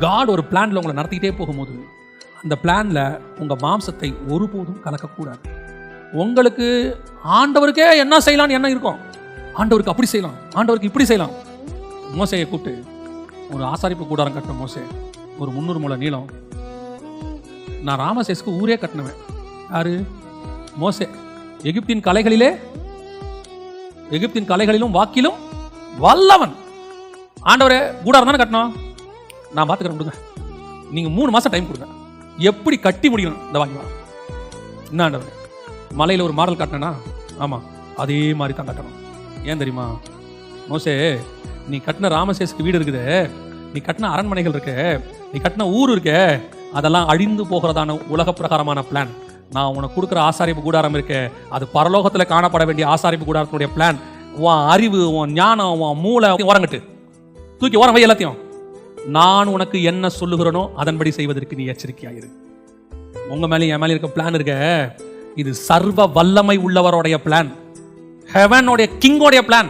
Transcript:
God ஒரு பிளான்ல உங்களை நடத்திக்கிட்டே போகும்போது அந்த பிளான்ல உங்க மாம்சத்தை ஒருபோதும் கலக்கக்கூடாது. உங்களுக்கு ஆண்டவருக்கே என்ன செய்யலாம்னு என்ன இருக்கும், ஆண்டவருக்கு அப்படி செய்யலாம், ஆண்டவருக்கு இப்படி செய்யலாம். மோசையை கூப்பிட்டு ஒரு ஆசாரிப்பு கூடாரம் கட்டின மோசே, ஒரு 300 முழ நீளம். நான் ராமசேஸ்க்கு ஊரே கட்டினவன். யாரு? மோசே. எகிப்தின் கலைகளிலும் வாக்கிலும் வல்லவன். ஆண்டவரே கூடாரம் தானே கட்டணும், நான் பார்த்துக்கிறேன், கொடுங்க, நீங்க 3 மாசம் டைம் கொடுங்க, எப்படி கட்டி முடியணும் இந்த வாங்கி வா. என்ன ஆண்டவரே, மலையில ஒரு மாடல் கட்டினா, ஆமா அதே மாதிரி தான் கட்டணும். ஏன் தெரியுமா மோசே, நீ கட்டின ராமசேஸ்க்கு வீடு இருக்குது, நீ கட்டின அரண்மனைகள் இருக்கு, நீ கட்டின ஊர் இருக்கு, அதெல்லாம் அழிந்து போகிறதான உலக பிரகாரமான பிளான். நான் உனக்கு கொடுக்குற ஆசாரிப்பு கூடாரம் இருக்கு, அது பரலோகத்தில் காணப்பட வேண்டிய ஆசாரிப்பு கூடாரத்தினுடைய பிளான். உன் அறிவு, உன் ஞானம், உன் மூளை ஓரங்கட்டு, தூக்கி ஓரம் வை எல்லாத்தையும். நான் உனக்கு என்ன சொல்லுகிறனோ அதன்படி செய்வதற்கு நீ எச்சரிக்கையாயிரு. உங்க மேலே என் மேலே இருக்க பிளான் இருக்க, இது சர்வ வல்லமை உள்ளவருடைய பிளான், ஹெவனுடைய கிங்கோடைய பிளான்.